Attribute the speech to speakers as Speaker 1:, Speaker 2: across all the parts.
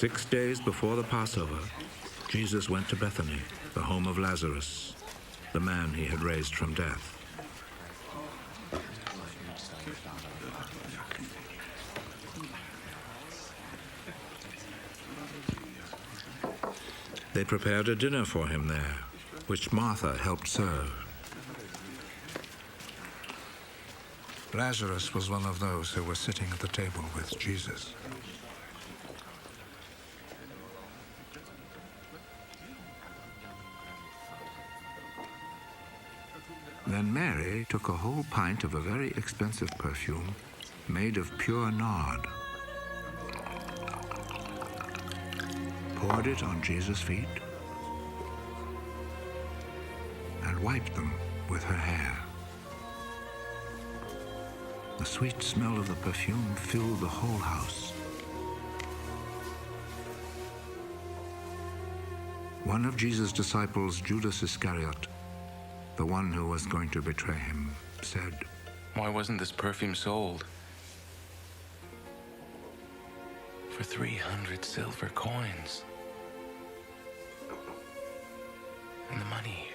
Speaker 1: 6 days before the Passover, Jesus went to Bethany, the home of Lazarus, the man he had raised from death. They prepared a dinner for him there, which Martha helped serve. Lazarus was one of those who were sitting at the table with Jesus. Then Mary took a whole pint of a very expensive perfume made of pure nard, poured it on Jesus' feet, and wiped them with her hair. The sweet smell of the perfume filled the whole house. One of Jesus' disciples, Judas Iscariot, the one who was going to betray him, said,
Speaker 2: "Why wasn't this perfume sold for 300 silver coins? And the money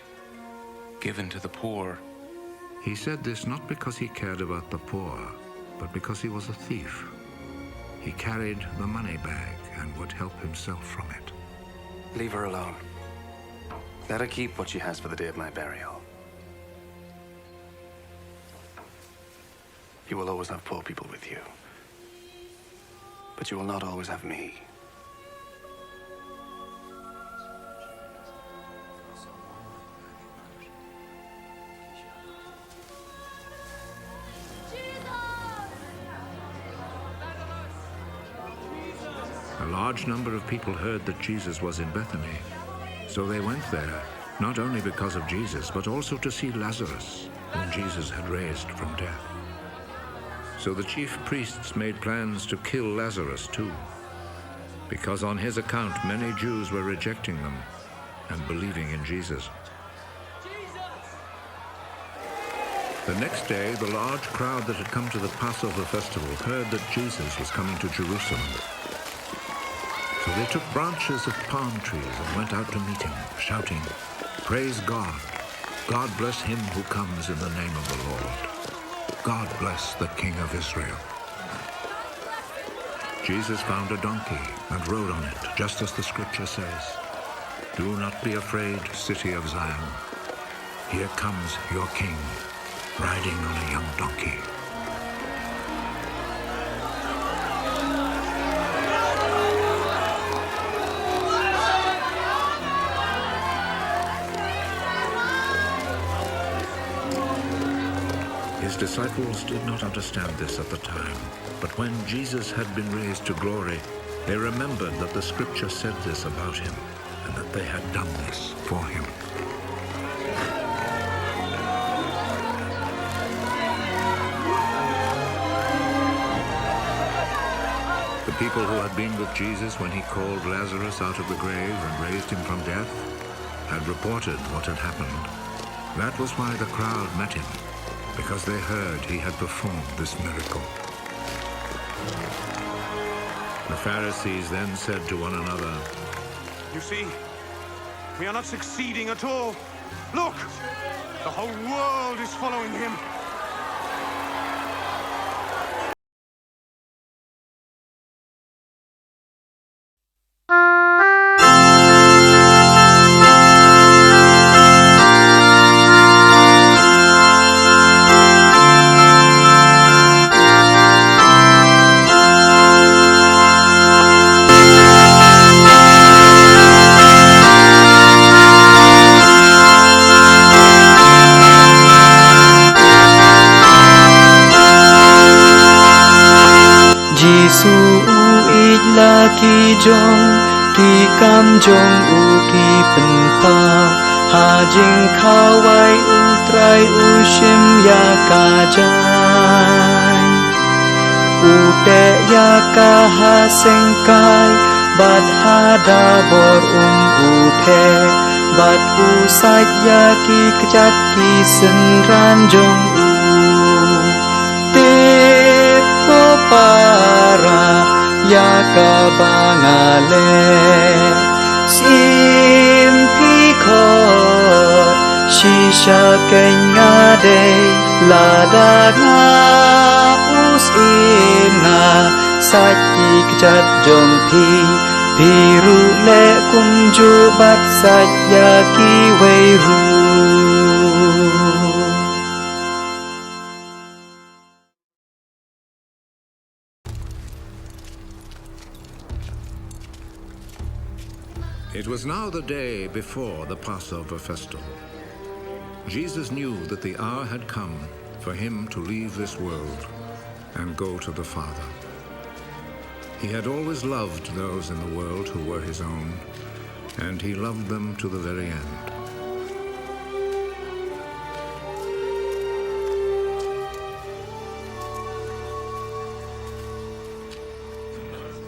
Speaker 2: given to the poor."
Speaker 1: He said this not because he cared about the poor, but because he was a thief. He carried the money bag and would help himself from it.
Speaker 3: Leave her alone. Let her keep what she has for the day of my burial. You will always have poor people with you, but you will not always have me.
Speaker 1: A large number of people heard that Jesus was in Bethany, so they went there, not only because of Jesus, but also to see Lazarus, whom Jesus had raised from death. So the chief priests made plans to kill Lazarus too, because on his account many Jews were rejecting them and believing in Jesus. The next day, the large crowd that had come to the Passover festival heard that Jesus was coming to Jerusalem. So they took branches of palm trees and went out to meet him, shouting, "Praise God! God bless him who comes in the name of the Lord. God bless the King of Israel." Jesus found a donkey and rode on it, just as the scripture says, "Do not be afraid, city of Zion. Here comes your king, riding on a young donkey." His disciples did not understand this at the time, but when Jesus had been raised to glory, they remembered that the scripture said this about him, and that they had done this for him. The people who had been with Jesus when he called Lazarus out of the grave and raised him from death had reported what had happened. That was why the crowd met him, because they heard he had performed this miracle. The Pharisees then said to one another,
Speaker 4: "You see, we are not succeeding at all. Look, the whole world is following him."
Speaker 5: Jisu laki jong ki kam jong ki pynphong ha jing khawai trai shim ya ka jai te ya ka ha seng kai bat ha da bor the bat sait ya ki kjat ki sen ran jong para ya kabangale sim pikot shisha kenyade ladana usimna saki kjat jongpi biru le kumju bat satya ki weiru.
Speaker 1: It was now the day before the Passover festival. Jesus knew that the hour had come for him to leave this world and go to the Father. He had always loved those in the world who were his own, and he loved them to the very end.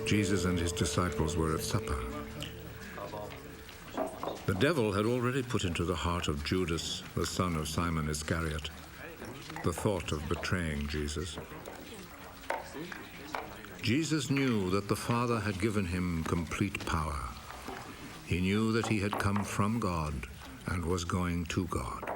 Speaker 1: Jesus and his disciples were at supper. The devil had already put into the heart of Judas, the son of Simon Iscariot, the thought of betraying Jesus. Jesus knew that the Father had given him complete power. He knew that he had come from God and was going to God.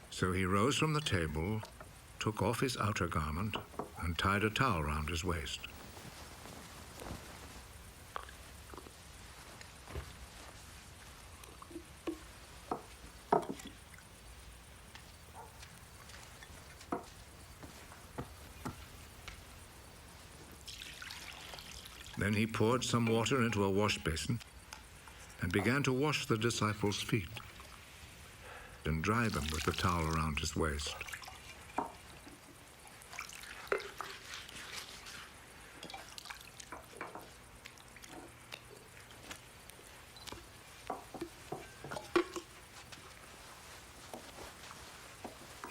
Speaker 1: So he rose from the table, took off his outer garment, and tied a towel round his waist. Then he poured some water into a wash basin and began to wash the disciples' feet and dry them with the towel around his waist.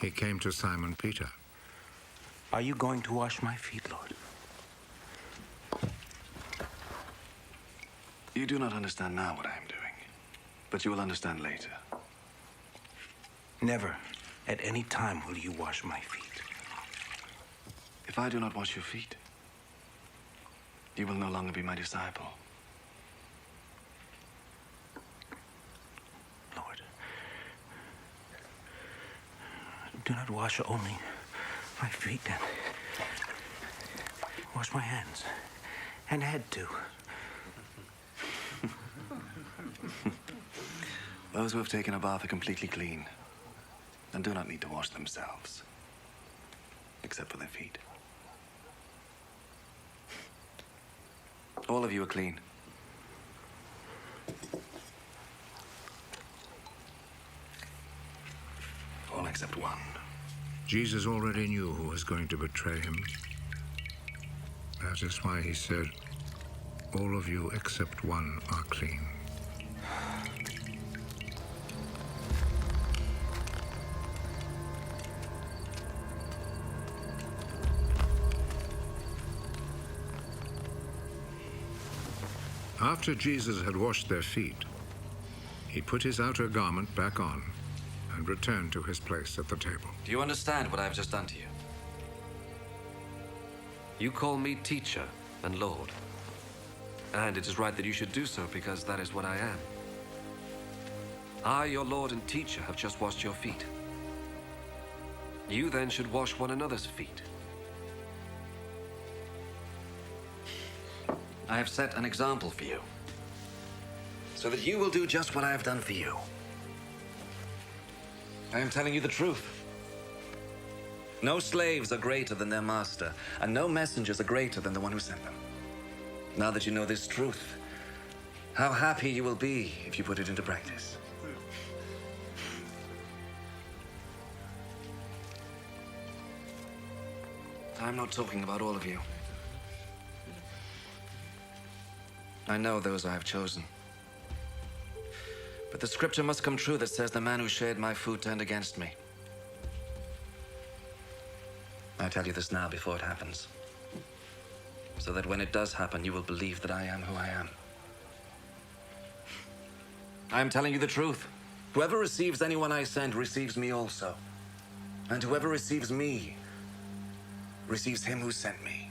Speaker 1: he came to Simon Peter.
Speaker 2: Are you going to wash my feet, Lord?
Speaker 3: You do not understand now what I am doing, but you will understand later.
Speaker 2: Never, at any time, will you wash my feet.
Speaker 3: If I do not wash your feet, you will no longer be my disciple.
Speaker 2: Lord, do not wash only my feet, and wash my hands and head too.
Speaker 3: Those who have taken a bath are completely clean and do not need to wash themselves, except for their feet. All of you are clean. All except one.
Speaker 1: Jesus already knew who was going to betray him. That is why he said, "All of you except one are clean." After Jesus had washed their feet, he put his outer garment back on and returned to his place at the table.
Speaker 3: Do you understand what I have just done to you? You call me teacher and Lord, and it is right that you should do so because that is what I am. I, your Lord and teacher, have just washed your feet. You then should wash one another's feet. I have set an example for you, so that you will do just what I have done for you. I am telling you the truth. No slaves are greater than their master, and no messengers are greater than the one who sent them. Now that you know this truth, how happy you will be if you put it into practice. I'm not talking about all of you. I know those I have chosen. But the scripture must come true that says the man who shared my food turned against me. I tell you this now before it happens, so that when it does happen, you will believe that I am who I am. I am telling you the truth. Whoever receives anyone I send receives me also. And whoever receives me receives him who sent me.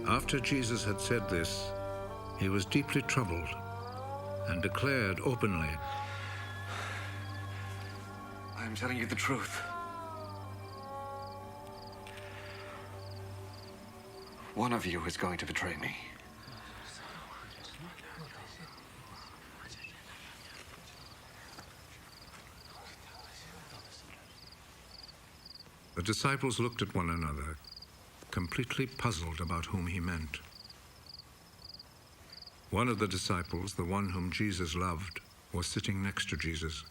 Speaker 1: After Jesus had said this, he was deeply troubled and declared openly,
Speaker 3: I am telling you the truth. One of you is going to betray me.
Speaker 1: The disciples looked at one another, completely puzzled about whom he meant. One of the disciples, the one whom Jesus loved, was sitting next to Jesus.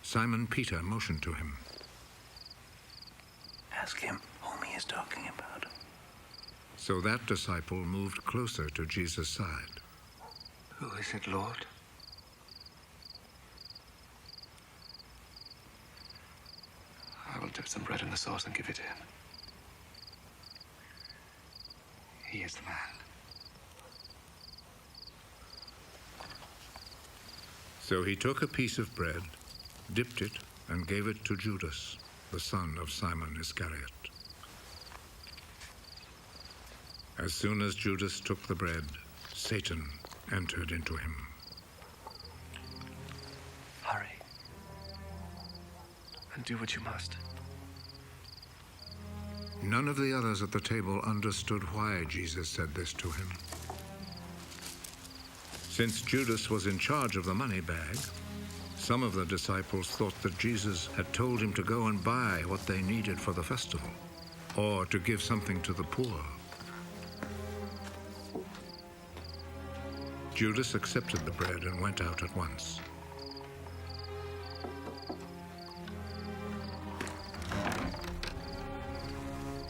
Speaker 1: Simon Peter motioned to him.
Speaker 2: Ask him whom he is talking about.
Speaker 1: So that disciple moved closer to Jesus' side.
Speaker 2: Who is it, Lord?
Speaker 3: I will dip some bread in the sauce and give it to him. He is the man.
Speaker 1: So he took a piece of bread, dipped it, and gave it to Judas, the son of Simon Iscariot. As soon as Judas took the bread, Satan entered into him.
Speaker 3: Hurry. And do what you must.
Speaker 1: None of the others at the table understood why Jesus said this to him. Since Judas was in charge of the money bag, some of the disciples thought that Jesus had told him to go and buy what they needed for the festival, or to give something to the poor. Judas accepted the bread and went out at once.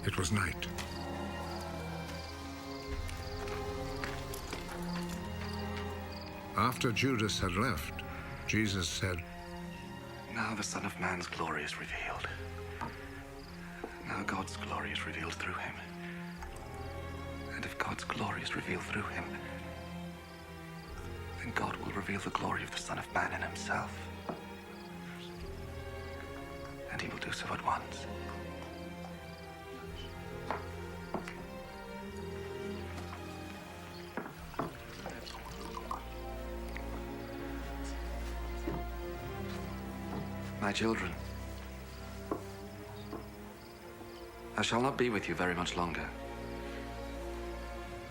Speaker 1: It was night. After Judas had left, Jesus said,
Speaker 3: Now the Son of Man's glory is revealed. Now God's glory is revealed through him. And if God's glory is revealed through him, then God will reveal the glory of the Son of Man in himself. And he will do so at once. My children, I shall not be with you very much longer.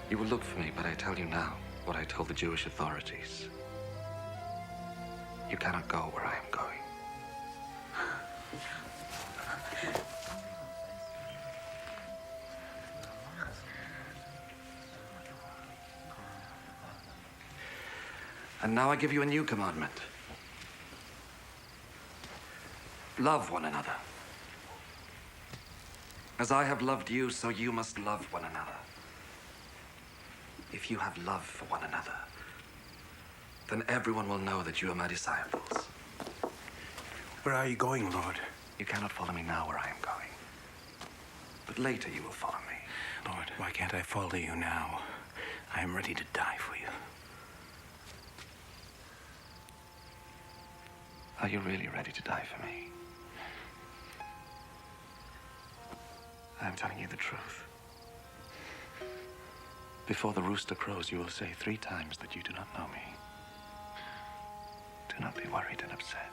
Speaker 3: You will look for me, but I tell you now what I told the Jewish authorities. You cannot go where I am going. And now I give you a new commandment. Love one another. As I have loved you, so you must love one another. If you have love for one another, then everyone will know that you are my disciples.
Speaker 2: Where are you going, Lord?
Speaker 3: You cannot follow me now where I am going. But later you will follow me.
Speaker 2: Lord, why can't I follow you now? I am ready to die for you.
Speaker 3: Are you really ready to die for me? I am telling you the truth. Before the rooster crows, you will say 3 times that you do not know me. Do not be worried and upset.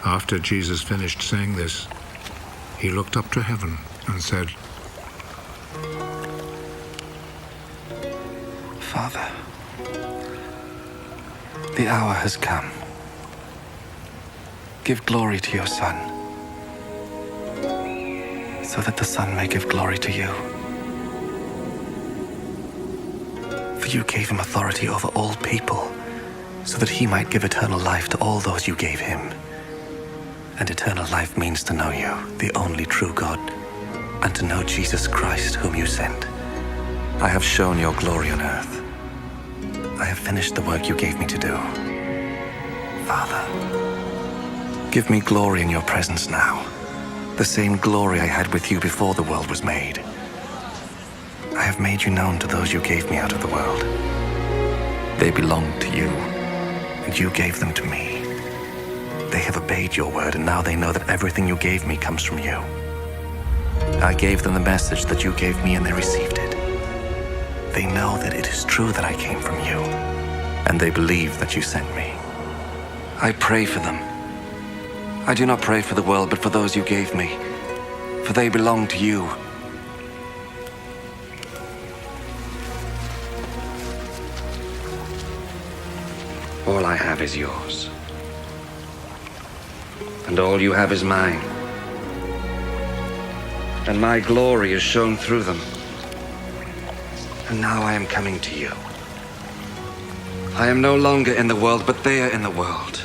Speaker 1: After Jesus finished saying this, he looked up to heaven and said,
Speaker 3: Father, the hour has come. Give glory to your Son, so that the Son may give glory to you. For you gave him authority over all people, so that he might give eternal life to all those you gave him. And eternal life means to know you, the only true God, and to know Jesus Christ, whom you sent. I have shown your glory on earth. I have finished the work you gave me to do. Father, give me glory in your presence now, the same glory I had with you before the world was made. I have made you known to those you gave me out of the world. They belonged to you, and you gave them to me. They have obeyed your word, and now they know that everything you gave me comes from you. I gave them the message that you gave me, and they received it. They know that it is true that I came from you, and they believe that you sent me. I pray for them. I do not pray for the world, but for those you gave me, for they belong to you. All I have is yours. And all you have is mine. And my glory is shown through them. And now I am coming to you. I am no longer in the world, but they are in the world.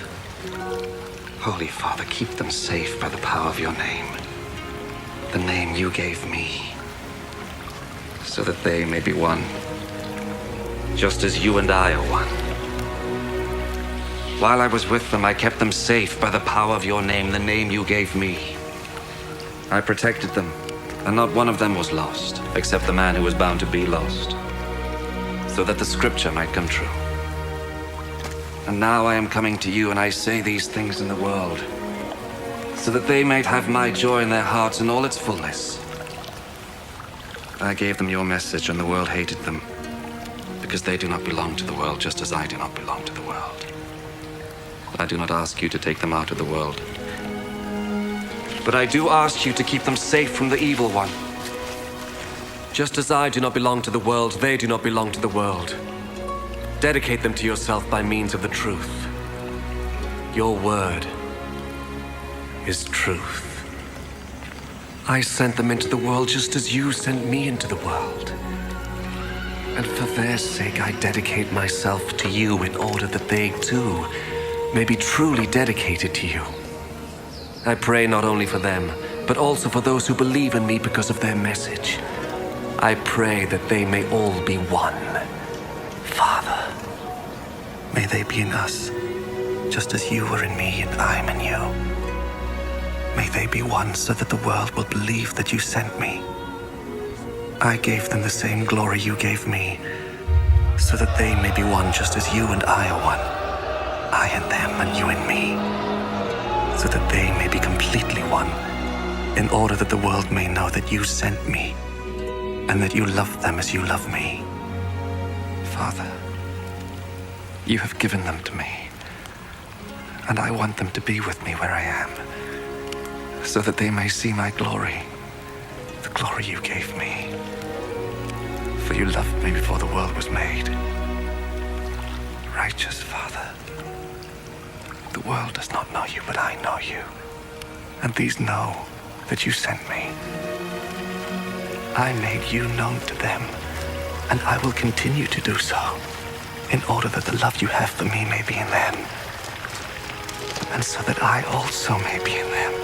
Speaker 3: Holy Father, keep them safe by the power of your name. The name you gave me, so that they may be one, just as you and I are one. While I was with them, I kept them safe by the power of your name, the name you gave me. I protected them, and not one of them was lost, except the man who was bound to be lost, so that the scripture might come true. And now I am coming to you, and I say these things in the world, so that they might have my joy in their hearts in all its fullness. I gave them your message, and the world hated them, because they do not belong to the world, just as I do not belong to the world. I do not ask you to take them out of the world, but I do ask you to keep them safe from the evil one. Just as I do not belong to the world, they do not belong to the world. Dedicate them to yourself by means of the truth. Your word is truth. I sent them into the world just as you sent me into the world. And for their sake, I dedicate myself to you in order that they, too, may be truly dedicated to you. I pray not only for them, but also for those who believe in me because of their message. I pray that they may all be one. Father, may they be in us, just as you are in me and I am in you. May they be one so that the world will believe that you sent me. I gave them the same glory you gave me, so that they may be one just as you and I are one. I and them and you and me, so that they may be completely one, in order that the world may know that you sent me, and that you love them as you love me. Father, you have given them to me, and I want them to be with me where I am, so that they may see my glory, the glory you gave me. For you loved me before the world was made. Righteous Father, the world does not know you, but I know you, and these know that you sent me. I made you known to them, and I will continue to do so, in order that the love you have for me may be in them, and so that I also may be in them.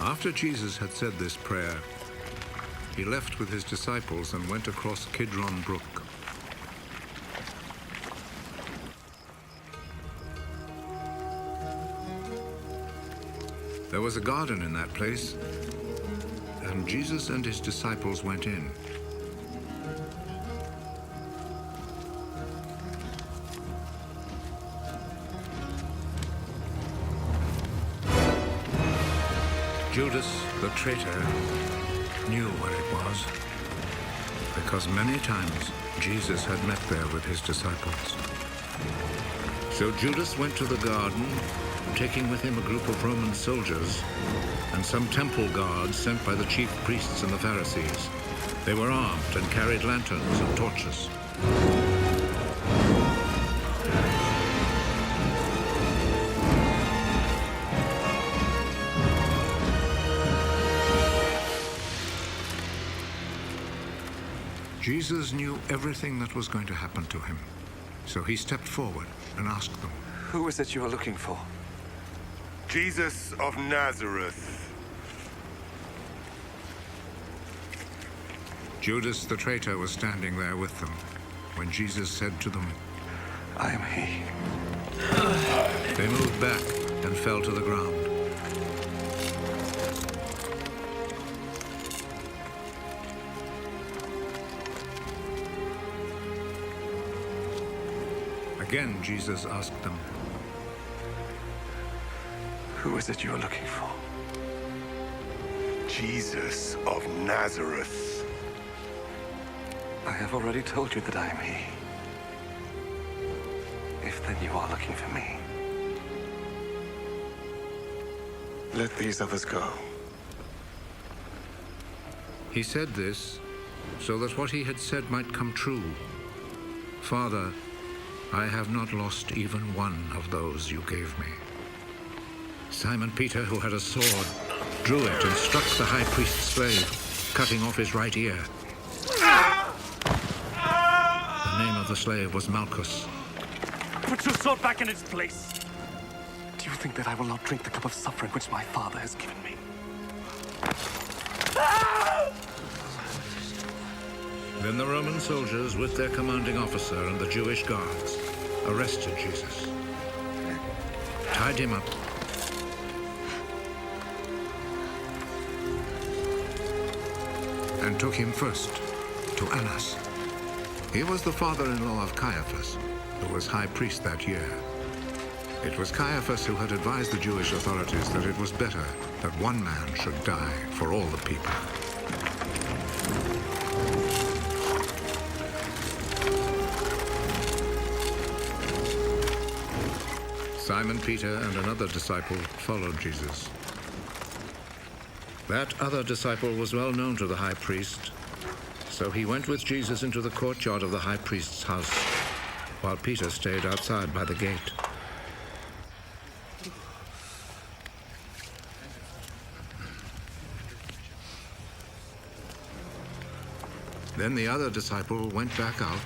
Speaker 1: After Jesus had said this prayer, he left with his disciples and went across Kidron Brook. There was a garden in that place, and Jesus and his disciples went in. Judas, the traitor, knew where it was, because many times Jesus had met there with his disciples. So Judas went to the garden, taking with him a group of Roman soldiers and some temple guards sent by the chief priests and the Pharisees. They were armed and carried lanterns and torches. Jesus knew everything that was going to happen to him, so he stepped forward and asked them,
Speaker 2: Who is it you are looking for?
Speaker 4: Jesus of Nazareth.
Speaker 1: Judas the traitor was standing there with them when Jesus said to them,
Speaker 2: I am he.
Speaker 1: They moved back and fell to the ground. Again, Jesus asked them,
Speaker 2: Who is it you are looking for?
Speaker 4: Jesus of Nazareth.
Speaker 2: I have already told you that I am he. If then you are looking for me, let these others go.
Speaker 1: He said this so that what he had said might come true. Father, I have not lost even one of those you gave me. Simon Peter, who had a sword, drew it and struck the high priest's slave, cutting off his right ear. The name of the slave was Malchus.
Speaker 2: Put your sword back in its place. Do you think that I will not drink the cup of suffering which my father has given me?
Speaker 1: Then the Roman soldiers, with their commanding officer and the Jewish guards, arrested Jesus, tied him up, and took him first to Annas. He was the father-in-law of Caiaphas, who was high priest that year. It was Caiaphas who had advised the Jewish authorities that it was better that one man should die for all the people. Simon Peter and another disciple followed Jesus. That other disciple was well known to the high priest, so he went with Jesus into the courtyard of the high priest's house, while Peter stayed outside by the gate. Then the other disciple went back out,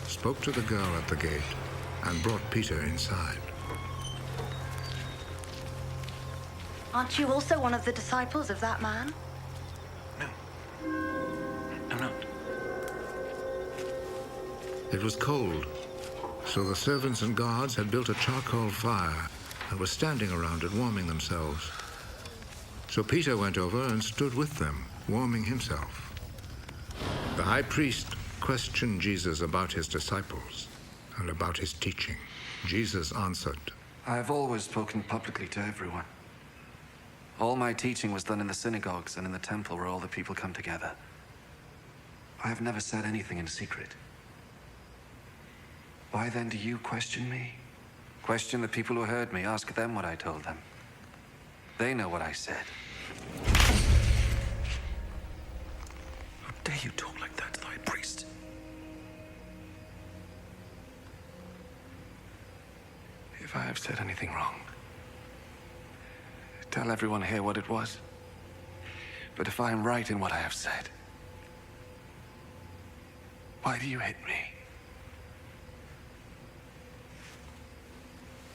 Speaker 1: spoke to the girl at the gate, and brought Peter inside.
Speaker 6: Aren't you also one of the disciples of that man?
Speaker 2: No. I'm not.
Speaker 1: It was cold, so the servants and guards had built a charcoal fire and were standing around it, warming themselves. So Peter went over and stood with them, warming himself. The high priest questioned Jesus about his disciples and about his teaching. Jesus answered,
Speaker 3: I have always spoken publicly to everyone. All my teaching was done in the synagogues and in the temple where all the people come together. I have never said anything in secret. Why then do you question me? Question the people who heard me. Ask them what I told them. They know what I said.
Speaker 2: How dare you talk like that to the high priest? If I have said anything wrong, tell everyone here what it was. But if I am right in what I have said, why do you hit me?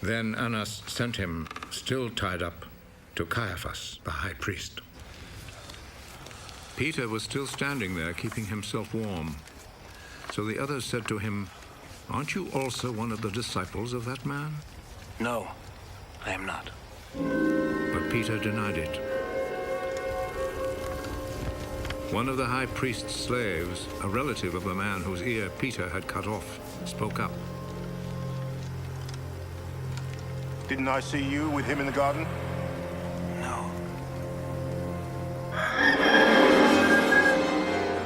Speaker 1: Then Annas sent him, still tied up, to Caiaphas, the high priest. Peter was still standing there, keeping himself warm. So the others said to him, "Aren't you also one of the disciples of that man?"
Speaker 2: No, I am not.
Speaker 1: But Peter denied it. One of the high priest's slaves, a relative of the man whose ear Peter had cut off, spoke up.
Speaker 4: Didn't I see you with him in the garden?
Speaker 2: No.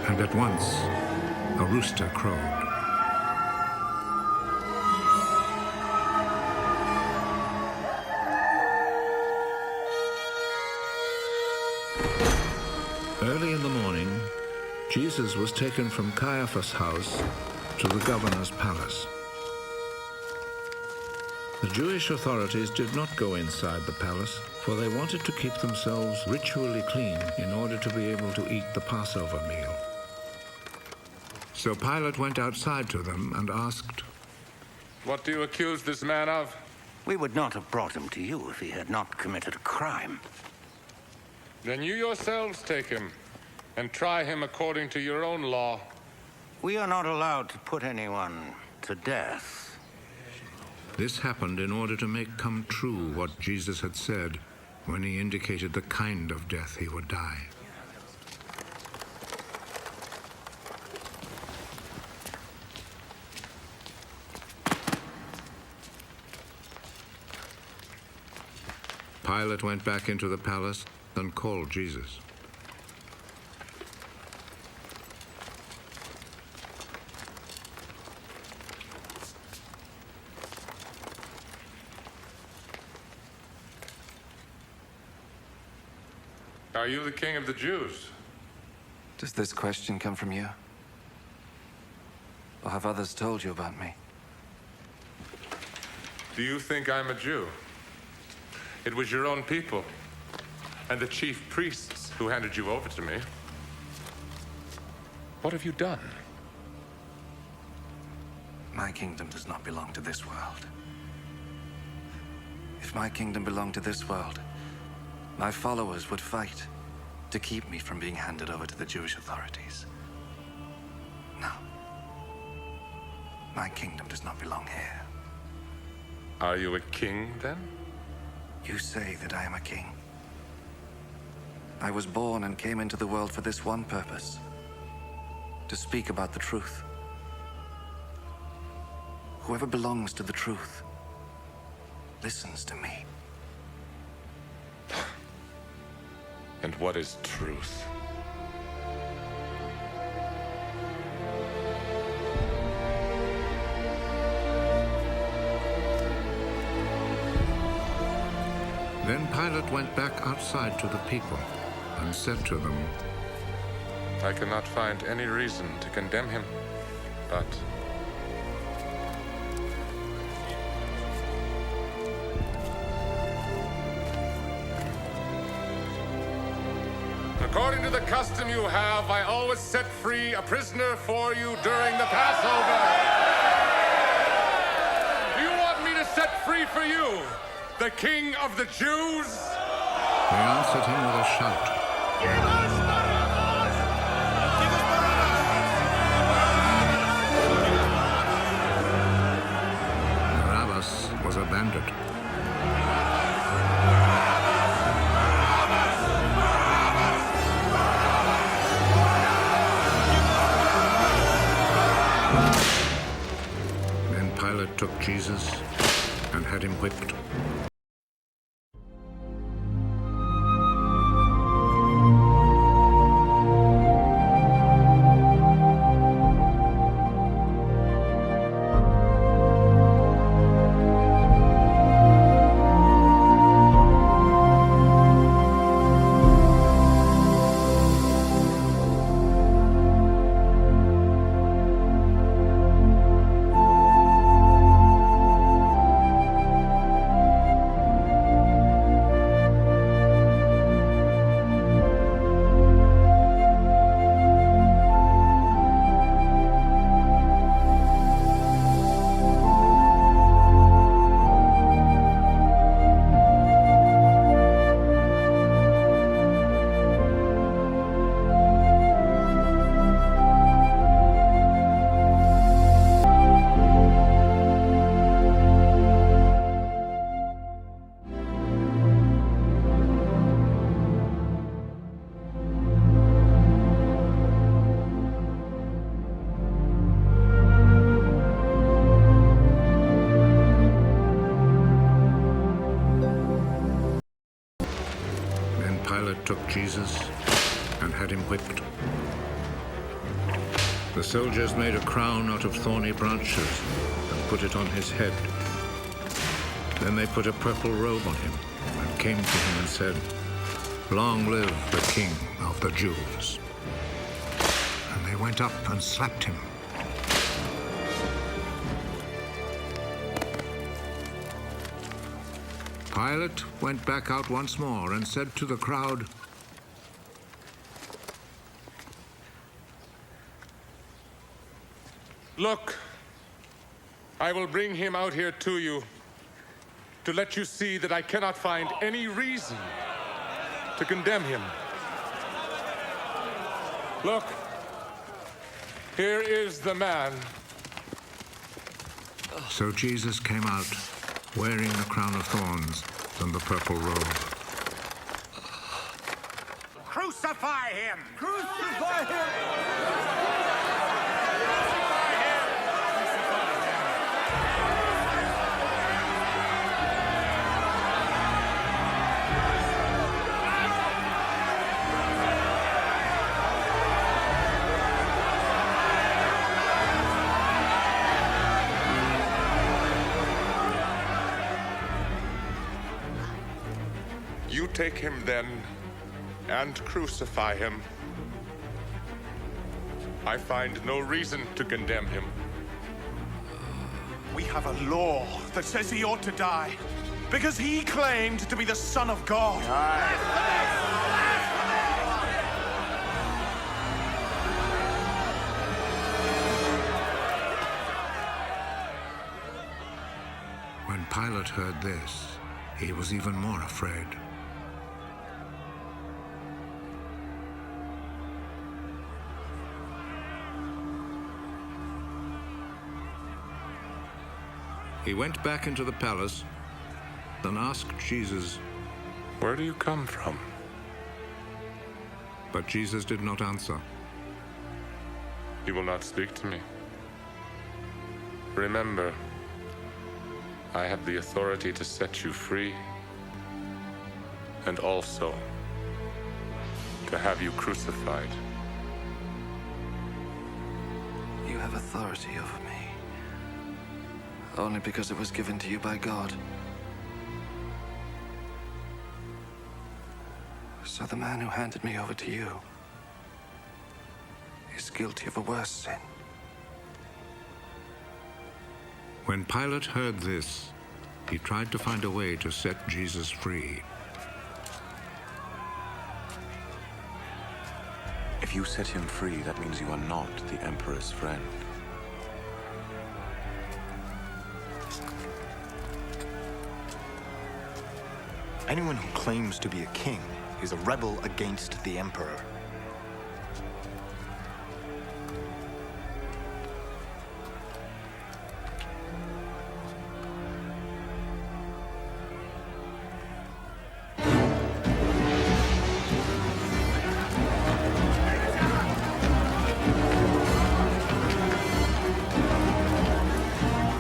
Speaker 1: And at once, a rooster crowed. Early in the morning, Jesus was taken from Caiaphas' house to the governor's palace. The Jewish authorities did not go inside the palace, for they wanted to keep themselves ritually clean in order to be able to eat the Passover meal. So Pilate went outside to them and asked,
Speaker 7: "What do you accuse this man of?"
Speaker 8: We would not have brought him to you if he had not committed a crime.
Speaker 7: Then you yourselves take him and try him according to your own law.
Speaker 8: We are not allowed to put anyone to death.
Speaker 1: This happened in order to make come true what Jesus had said when he indicated the kind of death he would die. Pilate went back into the palace and called Jesus.
Speaker 7: Are you the king of the Jews?
Speaker 3: Does this question come from you? Or have others told you about me?
Speaker 7: Do you think I'm a Jew? It was your own people and the chief priests who handed you over to me. What have you done?
Speaker 3: My kingdom does not belong to this world. If my kingdom belonged to this world, my followers would fight to keep me from being handed over to the Jewish authorities. No. My kingdom does not belong here.
Speaker 7: Are you a king, then?
Speaker 3: You say that I am a king. I was born and came into the world for this one purpose: to speak about the truth. Whoever belongs to the truth listens to me.
Speaker 7: And what is truth?
Speaker 1: Then Pilate went back outside to the people and said to them,
Speaker 7: I cannot find any reason to condemn him, but according to the custom you have, I always set free a prisoner for you during the Passover. Do you want me to set free for you the King of the Jews?
Speaker 1: They answered him with a shout. Barabbas was a bandit. Then Pilate took Jesus and had him whipped. Jesus and had him whipped. The soldiers made a crown out of thorny branches and put it on his head. Then they put a purple robe on him and came to him and said, "Long live the King of the Jews." And they went up and slapped him. Pilate went back out once more and said to the crowd,
Speaker 7: Look, I will bring him out here to you to let you see that I cannot find any reason to condemn him. Look, here is the man.
Speaker 1: So Jesus came out, wearing the crown of thorns and the purple robe.
Speaker 8: Crucify him! Crucify him!
Speaker 7: You take him then and crucify him. I find no reason to condemn him.
Speaker 4: We have a law that says he ought to die because he claimed to be the Son of God.
Speaker 1: When Pilate heard this, he was even more afraid. He went back into the palace and asked Jesus,
Speaker 7: Where do you come from?
Speaker 1: but Jesus did not answer.
Speaker 7: You will not speak to me. Remember, I have the authority to set you free and also to have you crucified.
Speaker 3: You have authority over me. Only because it was given to you by God. So the man who handed me over to you is guilty of a worse sin.
Speaker 1: When Pilate heard this, he tried to find a way to set Jesus free.
Speaker 9: If you set him free, that means you are not the Emperor's friend.
Speaker 10: Anyone who claims to be a king is a rebel against the Emperor.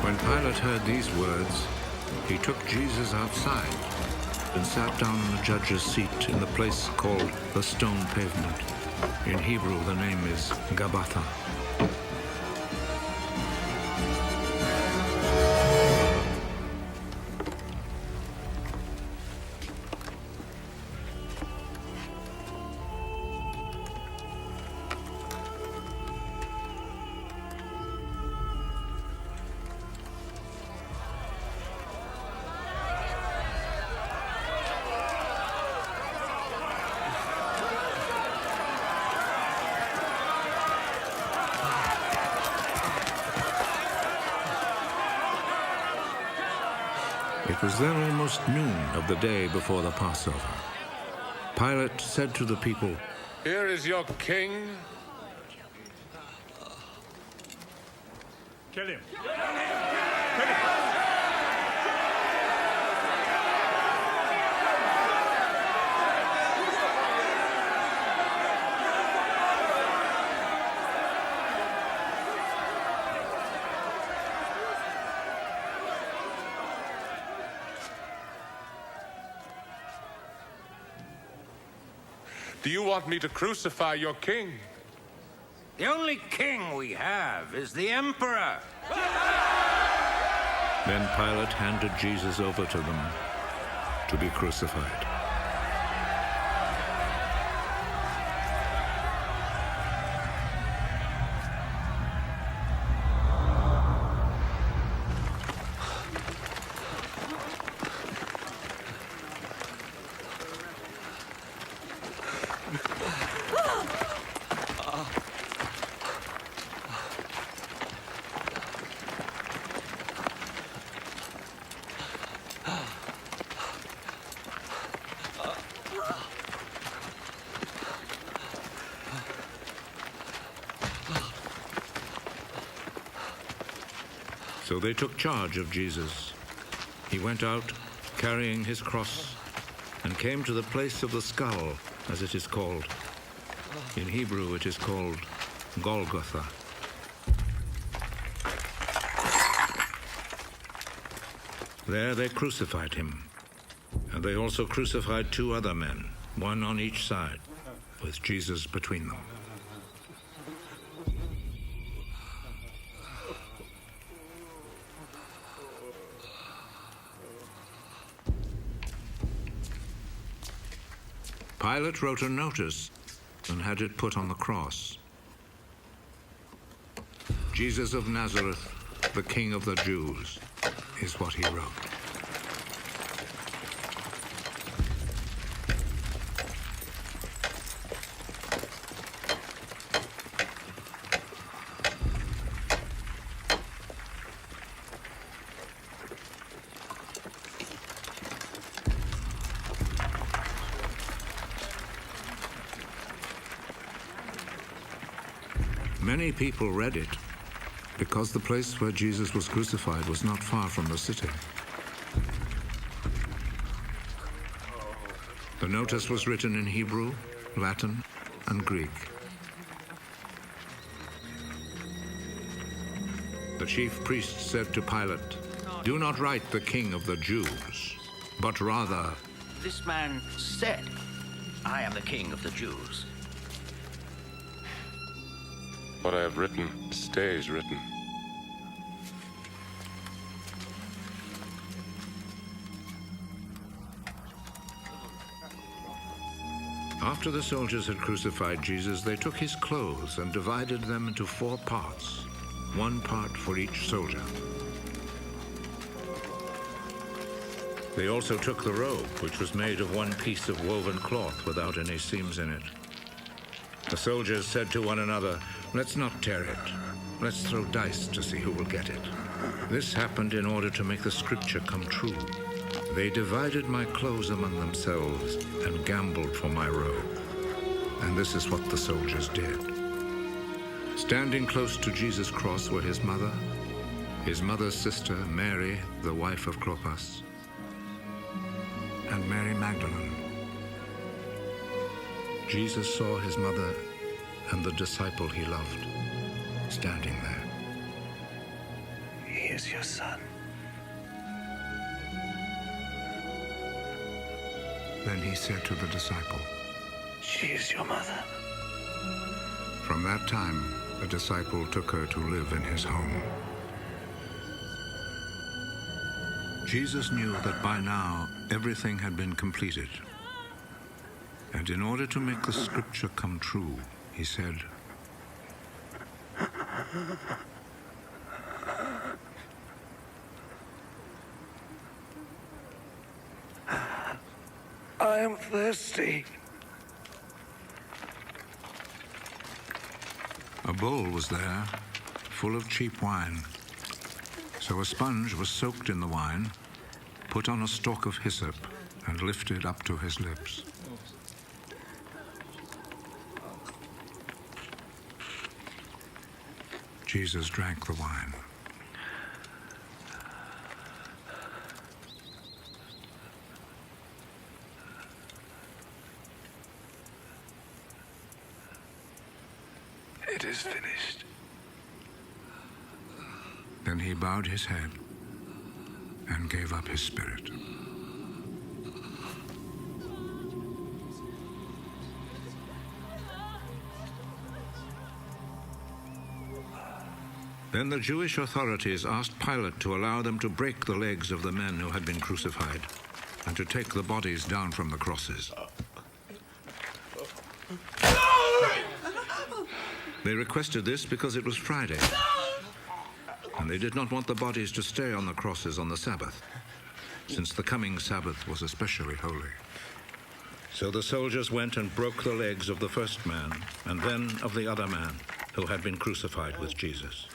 Speaker 1: When Pilate heard these words, he took Jesus outside and sat down on the judge's seat in the place called the Stone Pavement. In Hebrew, the name is Gabbatha. It was then almost noon of the day before the Passover. Pilate said to the people,
Speaker 7: Here is your king.
Speaker 4: Kill him.
Speaker 7: Do you want me to crucify your king?
Speaker 8: The only king we have is the emperor.
Speaker 1: Then Pilate handed Jesus over to them to be crucified. So they took charge of Jesus. He went out carrying his cross and came to the place of the skull, as it is called. In Hebrew it is called Golgotha. There they crucified him, and they also crucified 2 other men, one on each side, with Jesus between them. Pilate wrote a notice and had it put on the cross. Jesus of Nazareth, the King of the Jews, is what he wrote. Many people read it because the place where Jesus was crucified was not far from the city. The notice was written in Hebrew, Latin, and Greek. The chief priest said to Pilate, "Do not write the King of the Jews, but rather..."
Speaker 8: This man said, "I am the king of the Jews."
Speaker 7: What I have written stays written.
Speaker 1: After the soldiers had crucified Jesus, they took his clothes and divided them into 4 parts, 1 part for each soldier. They also took the robe, which was made of 1 piece of woven cloth without any seams in it. The soldiers said to one another, "Let's not tear it. Let's throw dice to see who will get it." This happened in order to make the scripture come true. They divided my clothes among themselves and gambled for my robe. And this is what the soldiers did. Standing close to Jesus' cross were his mother's sister, Mary, the wife of Clopas, and Mary Magdalene. Jesus saw his mother and the disciple he loved standing there.
Speaker 2: He is your son.
Speaker 1: Then he said to the disciple,
Speaker 2: She is your mother.
Speaker 1: From that time, the disciple took her to live in his home. Jesus knew that by now everything had been completed. And in order to make the scripture come true, he said,
Speaker 2: I am thirsty.
Speaker 1: A bowl was there, full of cheap wine. So a sponge was soaked in the wine, put on a stalk of hyssop, and lifted up to his lips. Jesus drank the wine.
Speaker 2: It is finished.
Speaker 1: Then he bowed his head and gave up his spirit. Then the Jewish authorities asked Pilate to allow them to break the legs of the men who had been crucified and to take the bodies down from the crosses. They requested this because it was Friday, and they did not want the bodies to stay on the crosses on the Sabbath, since the coming Sabbath was especially holy. So the soldiers went and broke the legs of the first man and then of the other man who had been crucified with Jesus.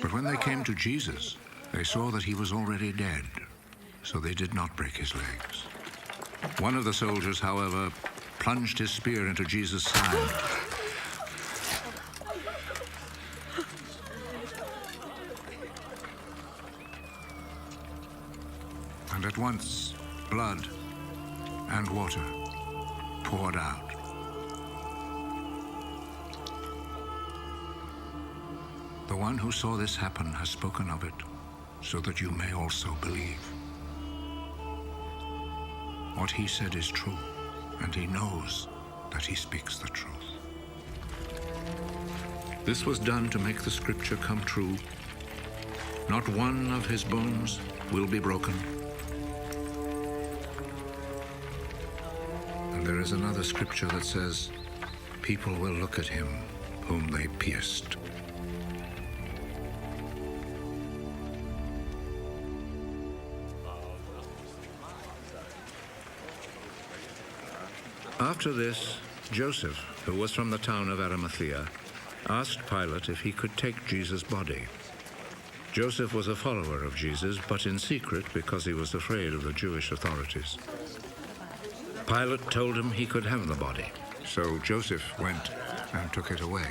Speaker 1: But when they came to Jesus, they saw that he was already dead, so they did not break his legs. One of the soldiers, however, plunged his spear into Jesus' side. And at once, blood and water poured out. The one who saw this happen has spoken of it, so that you may also believe. What he said is true, and he knows that he speaks the truth. This was done to make the scripture come true. Not one of his bones will be broken. And there is another scripture that says, people will look at him whom they pierced. After this, Joseph, who was from the town of Arimathea, asked Pilate if he could take Jesus' body. Joseph was a follower of Jesus, but in secret because he was afraid of the Jewish authorities. Pilate told him he could have the body, so Joseph went and took it away.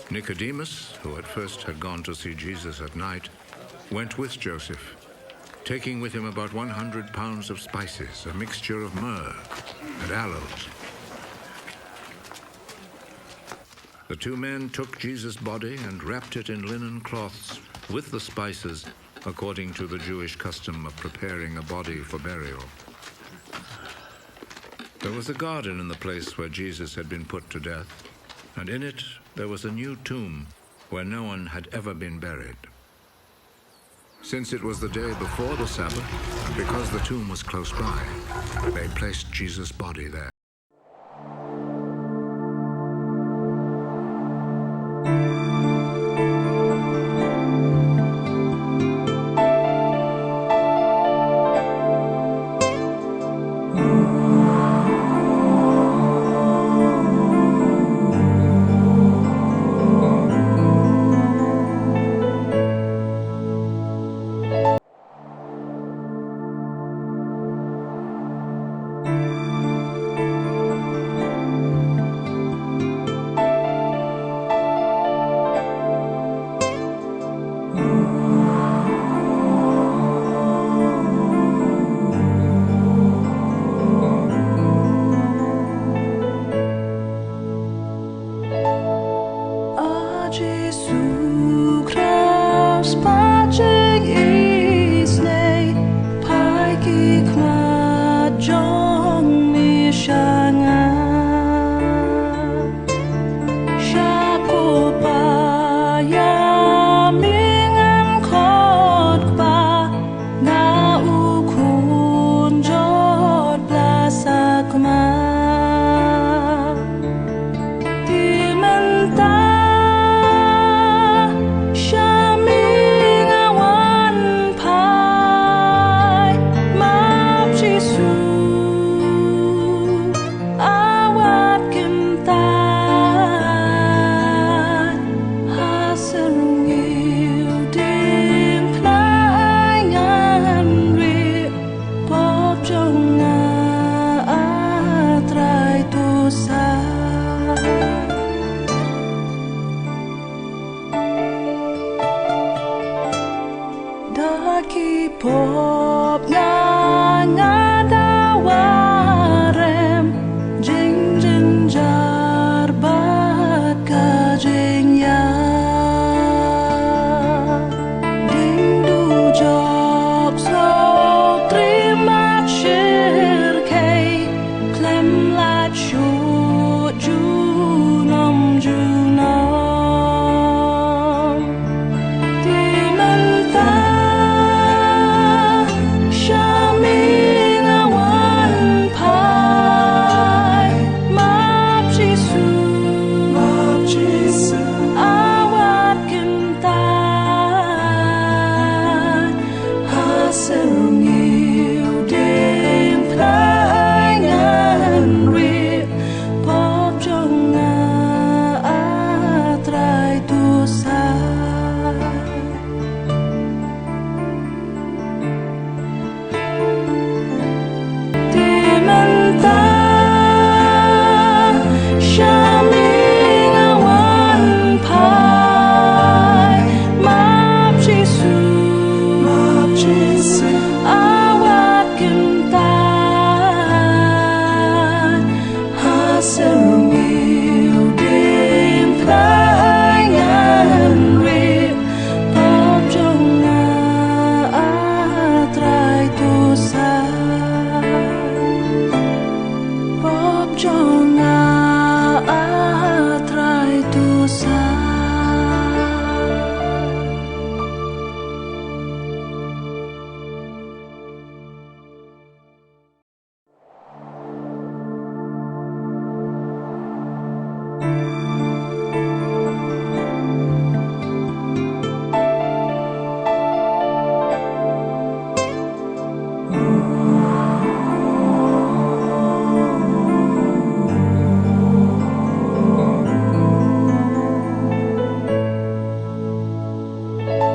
Speaker 1: Nicodemus, who at first had gone to see Jesus at night, went with Joseph, taking with him about 100 pounds of spices, a mixture of myrrh and aloes. The two men took Jesus' body and wrapped it in linen cloths with the spices, according to the Jewish custom of preparing a body for burial. There was a garden in the place where Jesus had been put to death, and in it there was a new tomb where no one had ever been buried. Since it was the day before the Sabbath, and because the tomb was close by, they placed Jesus' body there.
Speaker 11: uJisu, Kospel Ioannis